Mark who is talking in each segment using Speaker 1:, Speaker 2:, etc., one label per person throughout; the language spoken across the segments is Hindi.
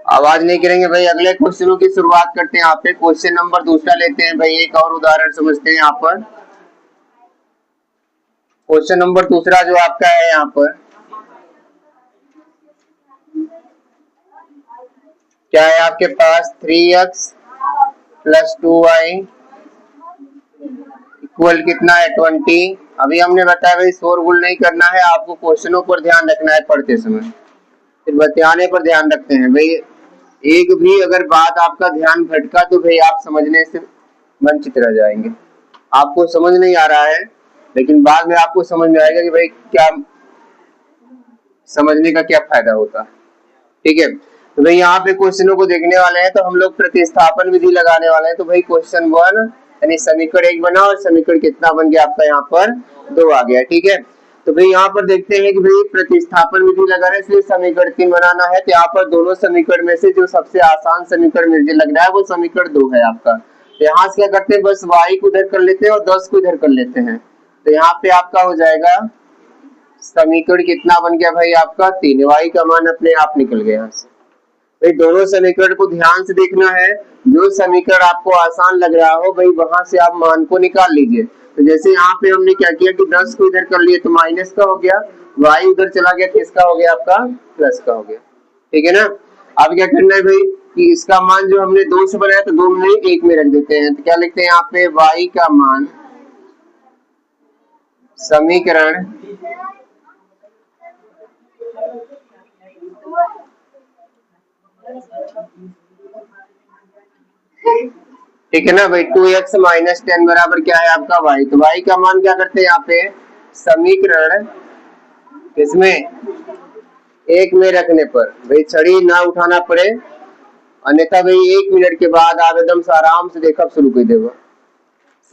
Speaker 1: आवाज नहीं करेंगे भाई। अगले क्वेश्चनों की शुरुआत करते हैं। यहाँ पे क्वेश्चन नंबर दूसरा लेते हैं भाई। एक और उदाहरण समझते हैं यहाँ पर। क्वेश्चन नंबर दूसरा जो आपका है यहाँ पर, क्या है आपके पास 3x प्लस 2y इक्वल कितना है 20। अभी हमने बताया भाई शोरगुल नहीं करना है, आपको क्वेश्चनों पर ध्यान रखना है पढ़ते समय, फिर बताने पर ध्यान रखते हैं भाई। एक भी अगर बात आपका ध्यान भटका तो भाई आप समझने से वंचित रह जाएंगे। आपको समझ नहीं आ रहा है लेकिन बाद में आपको समझ में आएगा कि भाई क्या समझने का क्या फायदा होता है। ठीक है, तो भाई यहाँ पे क्वेश्चनों को देखने वाले हैं तो हम लोग प्रतिस्थापन विधि लगाने वाले हैं। तो भाई क्वेश्चन 1 यानी समीकरण 1 बना और समीकरण कितना बन गया आपका यहाँ पर 2 आ गया। ठीक है, तो भाई यहाँ पर देखते हैं कि भाई प्रतिस्थापन विधि लगा रहे हैं इसलिए समीकरण 3 बनाना है। तो यहाँ पर दोनों समीकरण में से जो सबसे आसान समीकरण मुझे लग रहा है वो समीकरण 2 है आपका। तो यहाँ से क्या करते हैं, बस y को इधर कर लेते हैं और 10 को इधर कर लेते हैं। तो यहाँ पे आपका हो जाएगा समीकरण कितना बन गया भाई आपका 3। y का मान अपने आप निकल गया यहाँ से। भाई दोनों समीकरण को ध्यान से देखना है, जो समीकरण आपको आसान लग रहा हो भाई वहां से आप मान को निकाल लीजिए। तो जैसे यहाँ पे हमने क्या किया कि 10 को इधर कर लिए तो माइनस का हो गया, y उधर चला गया किसका हो गया आपका प्लस का हो गया। ठीक है ना। अब क्या करना है भाई कि इसका मान जो हमने 2 से बनाया तो 2 में 1 में रख देते हैं। तो क्या लिखते हैं यहाँ पे y का मान समीकरण ठीक है ना भाई 2x माइनस 10 बराबर क्या है आपका y। तो y का मान क्या करते हैं यहाँ पे समीकरण किसमें 1 में रखने पर भाई छड़ी ना उठाना पड़े, अन्यथा भाई 1 मिनट के बाद आप एकदम से आराम से देखा शुरू कर देगा।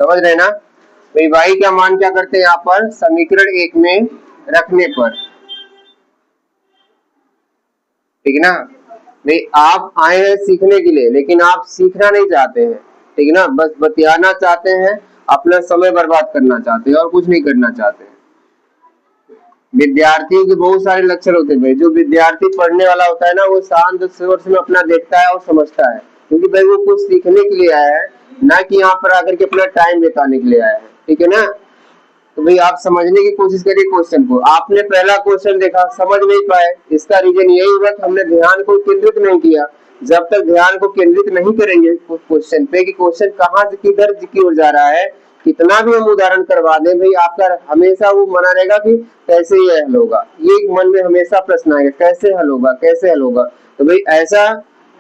Speaker 1: समझ रहे ना भाई। y का मान क्या करते हैं यहाँ पर समीकरण 1 में रखने पर। ठीक है ना भाई, आप आए हैं सीखने के लिए लेकिन आप सीखना नहीं चाहते हैं। ठीक है ना, बस बतियाना चाहते हैं, अपना समय बर्बाद करना चाहते हैं और कुछ नहीं करना चाहते हैं। विद्यार्थियों के बहुत सारे लक्षण होते हैं भाई। जो विद्यार्थी पढ़ने वाला होता है ना वो शांत सोच में अपना देखता है और समझता है, क्योंकि भाई वो कुछ सीखने के लिए आया है, ना कि यहाँ पर आकर के अपना टाइम बिताने के लिए आया है। ठीक है ना, तो भाई आप समझने की कोशिश करिए क्वेश्चन को। आपने पहला क्वेश्चन देखा समझ नहीं पाए, इसका रीजन यही हुआ कि हमने ध्यान को केंद्रित नहीं किया। जब तक ध्यान को केंद्रित नहीं करेंगे क्वेश्चन पे कि क्वेश्चन कहाँ से किधर की ओर जा रहा है, कितना भी हम उदाहरण करवा दें भाई आपका हमेशा वो मना रहेगा कि कैसे ये हल होगा। ये मन में हमेशा प्रश्न आएगा कैसे हल होगा कैसे हल होगा। तो भाई ऐसा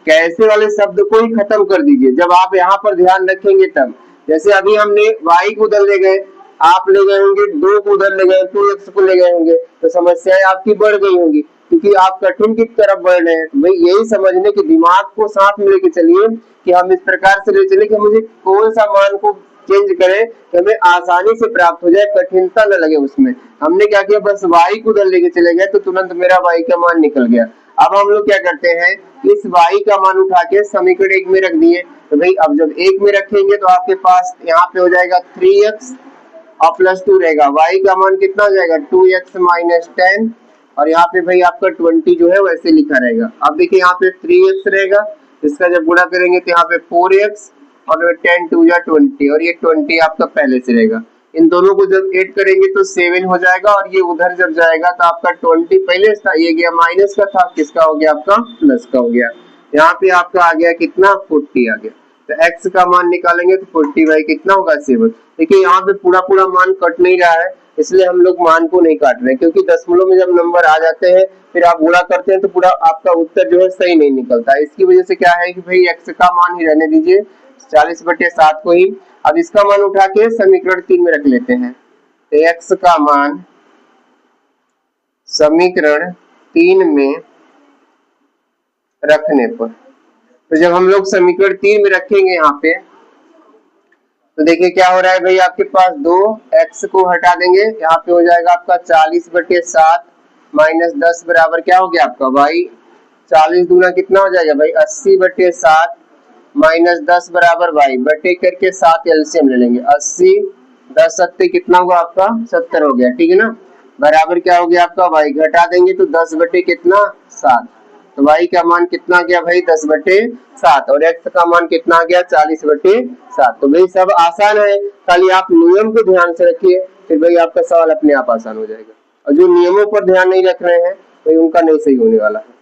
Speaker 1: कैसे वाले शब्द को ही खत्म कर दीजिए जब आप यहाँ पर ध्यान रखेंगे तब। जैसे अभी हमने y को उधर ले गए, आप ले गए होंगे 2 को उधर ले गए, 2x को ले गए होंगे, तो समस्याएं आपकी बढ़ गई होंगी क्योंकि आप कठिन की तरफ बढ़ रहे हैं। भाई यही समझने कि दिमाग को साथ में लेके चलिए कि हम इस प्रकार से ले चले कि मुझे कौन सा मान को चेंज करें कि हमें आसानी से प्राप्त हो जाए, कठिनता न लगे उसमें। हमने क्या किया बस y को उधर लेके चले गए तो तुरंत मेरा y का मान निकल गया। अब हम लोग क्या करते हैं इस y का मान उठा के समीकरण 1 में रख दिए। तो भाई अब जब 1 में रखेंगे तो आपके पास यहाँ पे हो जाएगा 3x और प्लस 2 रहेगा। y का मान कितना हो जाएगा 2x माइनस 10 और यहाँ पे भाई आपका 20 जो है वैसे लिखा रहेगा। अब देखिए यहाँ पे 3x रहेगा, इसका जब गुणा करेंगे तो यहाँ पे 4x और 10 2 या 20 और ये 20 आपका पहले से रहेगा। इन दोनों को जब ऐड करेंगे तो 7 हो जाएगा और ये उधर जब जाएगा तो आपका 20 पहले था, ये गया माइनस का था, किसका हो गया आपका प्लस का हो गया। यहाँ पे आपका आ गया कितना 40 आ गया। तो x का मान निकालेंगे तो 40 बाई कितना होगा 7। देखिए यहाँ पे पूरा पूरा मान कट नहीं रहा है इसलिए हम लोग मान को नहीं काट रहे, क्योंकि दशमलव में जब नंबर आ जाते हैं फिर आप गुणा करते हैं तो पूरा आपका उत्तर जो है सही नहीं निकलता। इसकी वजह से क्या है कि भाई x का मान ही रहने दीजिए 40/7 को ही। अब इसका मान उठा के समीकरण 3 में रख लेते हैं। तो x का मान समीकरण 3 में रखने पर, तो जब हम लोग समीकरण 3 में रखेंगे यहाँ पे तो देखिए क्या हो रहा है भाई आपके पास 2x को हटा देंगे, यहाँ पे हो जाएगा आपका 40/7 माइनस 10 बराबर क्या हो गया आपका y। 40 दूना कितना हो जाएगा भाई 80/7 माइनस 10 बराबर y बटे करके 7 एलसीएम ले लेंगे। 80 10 70 कितना होगा आपका 70 हो गया। ठीक है ना, बराबर क्या हो गया आपका y, घटा देंगे तो 10 बटे कितना 7, तो y का मान कितना आ गया भाई 10 बटे 7 और x का मान कितना आ गया 40 बटे 7। तो भाई सब आसान है, खाली आप नियम को ध्यान से रखिए, फिर भाई आपका सवाल अपने आप आसान हो जाएगा। और जो नियमों पर ध्यान नहीं रख रहे हैं भाई उनका नहीं सही होने वाला है।